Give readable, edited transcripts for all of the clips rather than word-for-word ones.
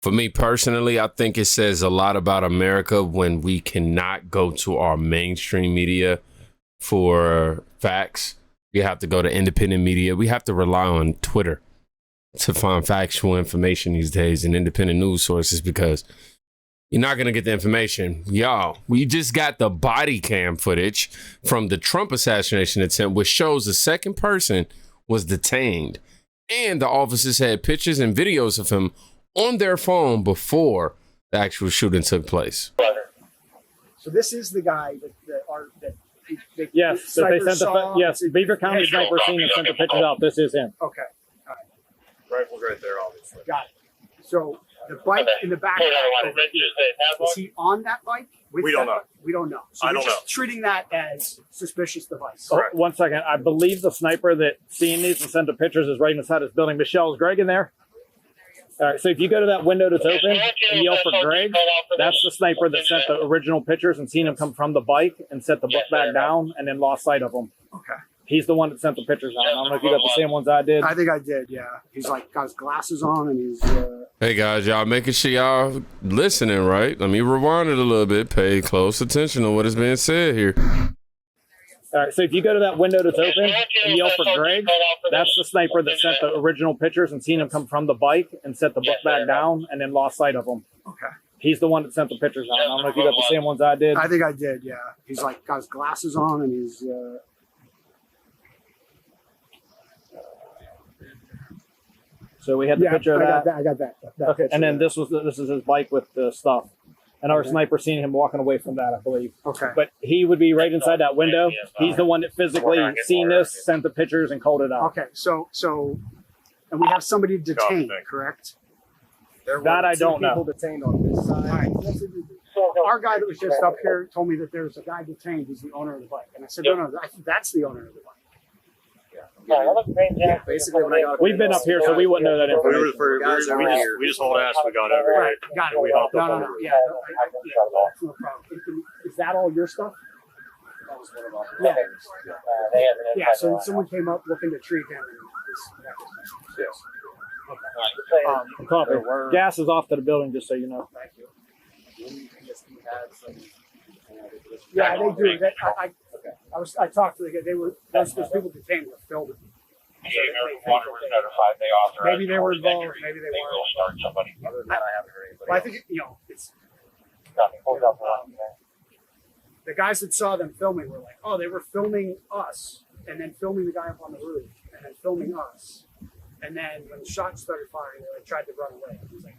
For me personally, I think it says a lot about America when we cannot go to our mainstream media for facts. We have to go to independent media. We have to rely on Twitter to find factual information these days and independent news sources, because you're not going to get the information. Y'all, we just got the body cam footage from the Trump assassination attempt, which shows the second person was detained. And the officers had pictures and videos of him on their phone before the actual shooting took place. So this is the guy that yes, that they sent yes, Beaver County sniper scene and sent the pictures out. This is him. Okay. All right. Rifle's right there, obviously. Got it. So the bike in the back, is he on that bike? We don't know. We don't know. So I we're don't just know. treating that as suspicious device. Oh, one second. I believe the sniper that seen these and sent the pictures is right inside this building. Michelle, is Greg in there? All right, so if you go to that window that's open and yell for Greg, that's the sniper that sent the original pictures and seen him come from the bike and set the book back down and then lost sight of him. Okay. He's the one that sent the pictures out. I don't know if you got the same ones I did. I think I did, yeah. He's like got his glasses on and he's... Hey guys, y'all making sure y'all listening, right? Let me rewind it a little bit. Pay close attention to what is being said here. All right, so if you go to that window that's open and yell for Greg, that's the sniper that sent the original pictures and seen him come from the bike and set the book back down and then lost sight of him. Okay. He's the one that sent the pictures out. I don't know if you got the same ones I did. I think I did, yeah. He's like got his glasses on and he's... So we had the picture of that. I got that. Okay, and then this is his bike with the stuff. And our sniper seen him walking away from that, I believe. Okay. But he would be right inside that window. He's the one that physically seen this, sent the pictures, and called it out. Okay, so, and we have somebody detained, correct? That I don't know. People detained on this side. All right. Our guy that was just up here told me that there's a guy detained who's the owner of the bike. And I said, no, I think that's the owner of the bike. Yeah, basically, when I got We've been up here, so we wouldn't know that information. We just hold ass. We got over Right, it. got it. We hopped up No, on no, it. yeah, no problem. Is that all your stuff? Yeah. Yeah, so someone came up looking to treat him. Yes. Okay. Copy. Gas is off to the building, just so you know. Thank you. Yeah, they do. I talked to the guy. Those people detained were filming. Maybe they were involved. Maybe they weren't. Well, I think it's. The guys that saw them filming were like, "Oh, they were filming us, and then filming the guy up on the roof, and then filming us, and then when the shots started firing, they tried to run away." He was like,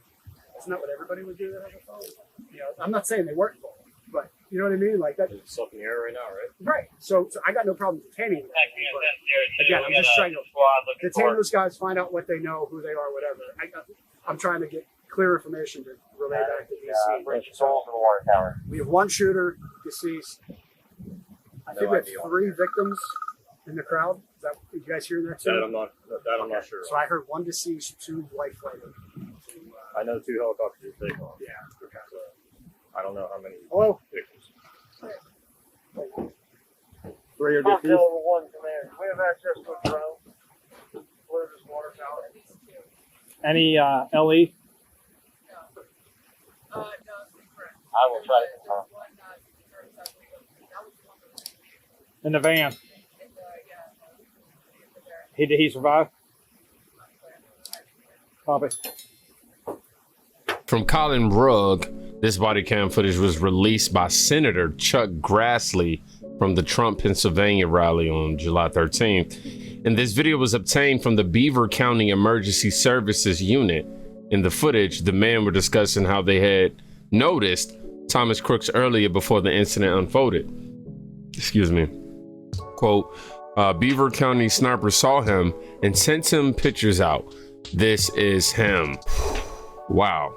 "Isn't that what everybody would do that has a phone?" I'm not saying they weren't involved, but you know what I mean? Like that. It's up in the air right now, right? Right. So I got no problem detaining them. But again, I'm just trying to detain those guys, find out what they know, who they are, whatever. I'm trying to get clear information to relay back to DC. We have one shooter deceased. I think we have 3 victims in the crowd. Is that you guys hearing that too? That I'm not sure. So I heard 1 deceased, 2 life-flighted. I know 2 helicopters are taken off. Yeah. Okay. So I don't know how many Hello. victims. 3 are deceased. We have access to a drone. Where's this water tower? Any LE? I will try to confirm. In the van. Did he survive? Copy. From Colin Rugg, this body cam footage was released by Senator Chuck Grassley from the Trump Pennsylvania rally on July 13th. And this video was obtained from the Beaver County Emergency Services Unit. In the footage, the men were discussing how they had noticed Thomas Crooks earlier before the incident unfolded. Excuse me. Quote, Beaver County sniper saw him and sent him pictures out. This is him. Wow.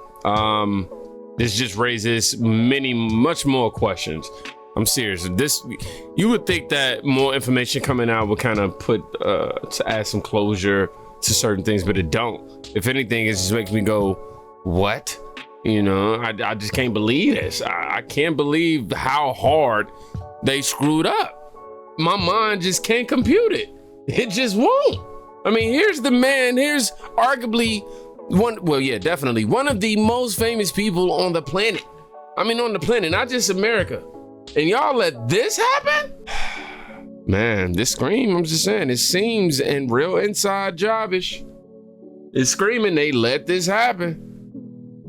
This just raises much more questions. I'm serious. You would think that more information coming out would kind of put to add some closure to certain things, but it don't. If anything, it just makes me go, what? I just can't believe this. I can't believe how hard they screwed up. My mind just can't compute it. It just won't. I mean, here's the man. Here's arguably Definitely one of the most famous people on the planet. I mean, on the planet, not just America. And y'all let this happen? Man, this scream, I'm just saying, it seems and real inside jobbish. It's screaming they let this happen.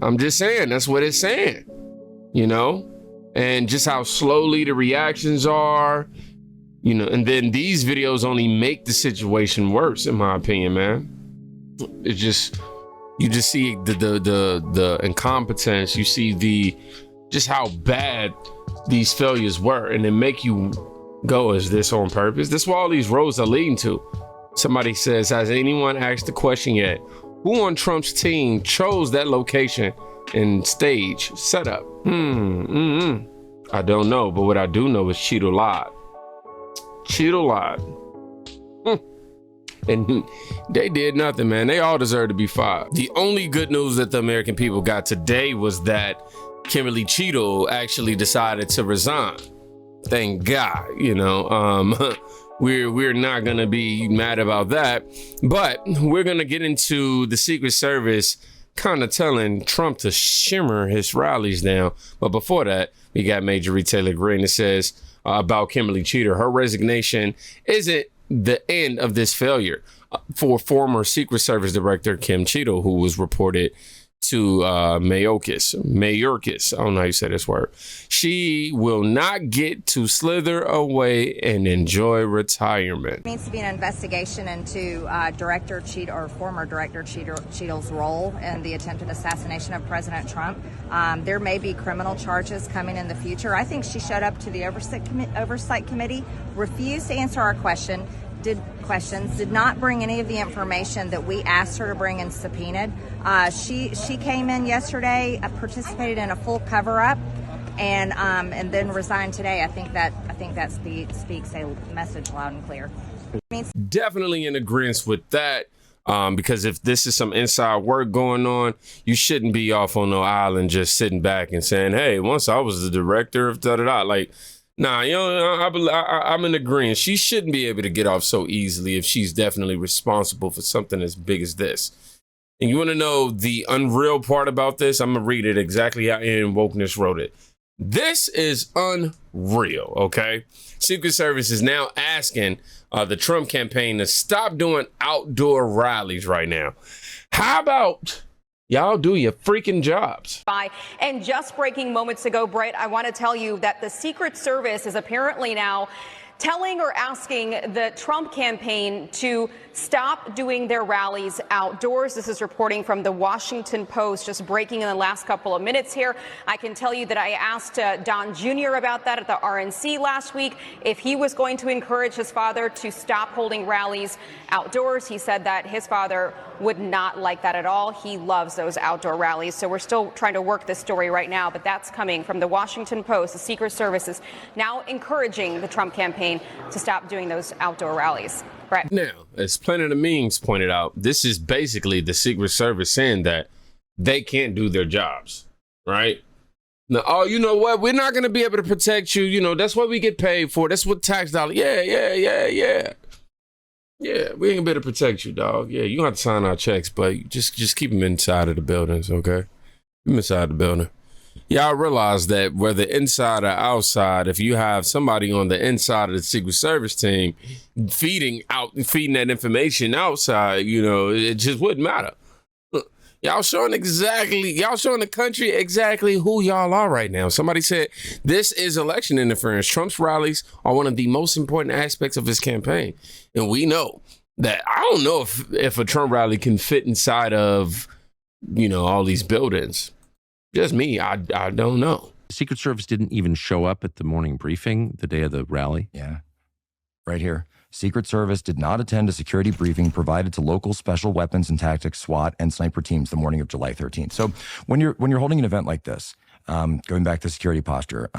I'm just saying, that's what it's saying, you know? And just how slowly the reactions are, you know, and then these videos only make the situation worse, in my opinion, man. It's just, you just see the incompetence, you see just how bad these failures were, and it make you go, is this on purpose? That's what all these roads are leading to. Somebody says, has anyone asked the question yet? Who on Trump's team chose that location and stage setup? I don't know, but what I do know is Cheeto lied. Cheeto lied. And they did nothing, man. They all deserve to be fired. The only good news that the American people got today was that Kimberly Cheeto actually decided to resign. Thank God, you know. We're not gonna be mad about that, but we're gonna get into the Secret Service kind of telling Trump to shimmer his rallies down. But before that, we got Major Retailer Green that says about Kimberly Cheeto, her resignation isn't the end of this failure for former Secret Service Director Kim Cheeto, who was reported to Mayorkas, I don't know how you say this word. She will not get to slither away and enjoy retirement. There needs to be an investigation into Director Cheeto, or former Director Cheeto's role in the attempted assassination of President Trump. There may be criminal charges coming in the future. I think she showed up to the Oversight Committee, refused to answer our questions, did not bring any of the information that we asked her to bring and subpoenaed. She came in yesterday, participated in a full cover-up, and then resigned today. I think that speaks a message loud and clear. Definitely in agreement with that. Because if this is some inside work going on, you shouldn't be off on no island just sitting back and saying, hey, once I was the director of da-da-da. Like, nah, you know, I'm in agreement. She shouldn't be able to get off so easily if she's definitely responsible for something as big as this. And you want to know the unreal part about this? I'm going to read it exactly how Ian Wokeness wrote it. This is unreal, okay? Secret Service is now asking the Trump campaign to stop doing outdoor rallies right now. How about y'all do your freaking jobs? And just breaking moments ago, Brett, I want to tell you that the Secret Service is apparently now telling or asking the Trump campaign to stop doing their rallies outdoors. This is reporting from the Washington Post, just breaking in the last couple of minutes here. I can tell you that I asked Don Jr. about that at the RNC last week, if he was going to encourage his father to stop holding rallies outdoors. He said that his father would not like that at all. He loves those outdoor rallies. So we're still trying to work this story right now, but that's coming from the Washington Post. The Secret Service is now encouraging the Trump campaign to stop doing those outdoor rallies. Right. Now, as Planet of Memes pointed out, this is basically the Secret Service saying that they can't do their jobs, right? Now, oh, you know what? We're not going to be able to protect you. You know, that's what we get paid for. That's what tax dollars. Yeah, we ain't gonna be able to protect you, dog. Yeah, you don't have to sign our checks, but just keep them inside of the buildings, okay? Keep them inside the building. Y'all realize that whether inside or outside, if you have somebody on the inside of the Secret Service team feeding that information outside, you know, it just wouldn't matter. Y'all showing the country exactly who y'all are right now. Somebody said this is election interference. Trump's rallies are one of the most important aspects of his campaign. And we know that I don't know if a Trump rally can fit inside of, you know, all these buildings. Just me, I don't know. The Secret Service didn't even show up at the morning briefing the day of the rally. Yeah, right here. Secret Service did not attend a security briefing provided to local special weapons and tactics SWAT and sniper teams the morning of July 13th. So when you're holding an event like this, going back to security posture,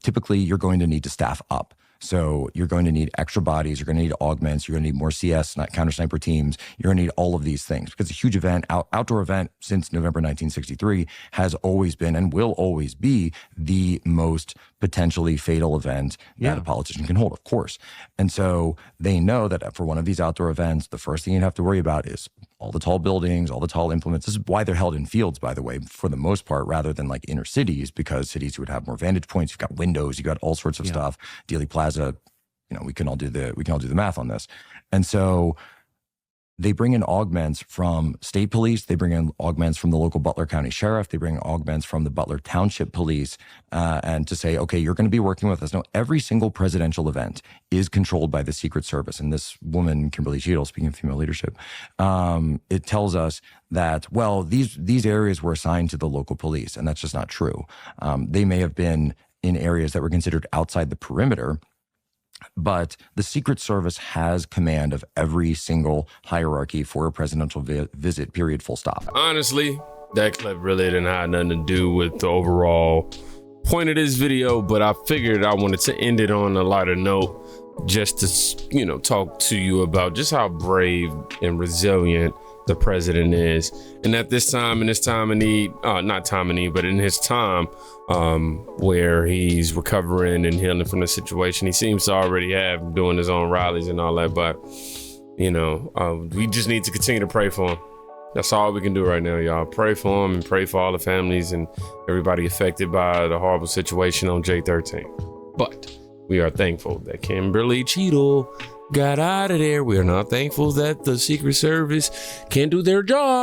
typically you're going to need to staff up. So you're going to need extra bodies, you're going to need augments, you're going to need more CS, counter sniper teams, you're going to need all of these things because a huge event, outdoor event since November 1963 has always been and will always be the most potentially fatal event that a politician can hold, of course. And so they know that for one of these outdoor events, the first thing you have to worry about is all the tall buildings, all the tall implements. This is why they're held in fields, by the way, for the most part, rather than like inner cities, because cities would have more vantage points. You've got windows, you've got all sorts of stuff. Dealey Plaza, you know, we can all do the math on this. And so they bring in augments from state police. They bring in augments from the local Butler County Sheriff. They bring augments from the Butler Township Police, and to say, okay, you're going to be working with us. No, every single presidential event is controlled by the Secret Service. And this woman, Kimberly Cheadle, speaking of female leadership, it tells us that, well, these areas were assigned to the local police, and that's just not true. They may have been in areas that were considered outside the perimeter, but the Secret Service has command of every single hierarchy for a presidential visit, period, full stop. Honestly, that clip really didn't have nothing to do with the overall point of this video, but I figured I wanted to end it on a lighter note, just to, you know, talk to you about just how brave and resilient the president is. And at this time, in his time of need, not time of need, but in his time where he's recovering and healing from the situation, he seems to already have, doing his own rallies and all that. But, you know, we just need to continue to pray for him. That's all we can do right now, y'all. Pray for him and pray for all the families and everybody affected by the horrible situation on J13. But we are thankful that Kimberly Cheadle got out of there. We are not thankful that the Secret Service can't do their job.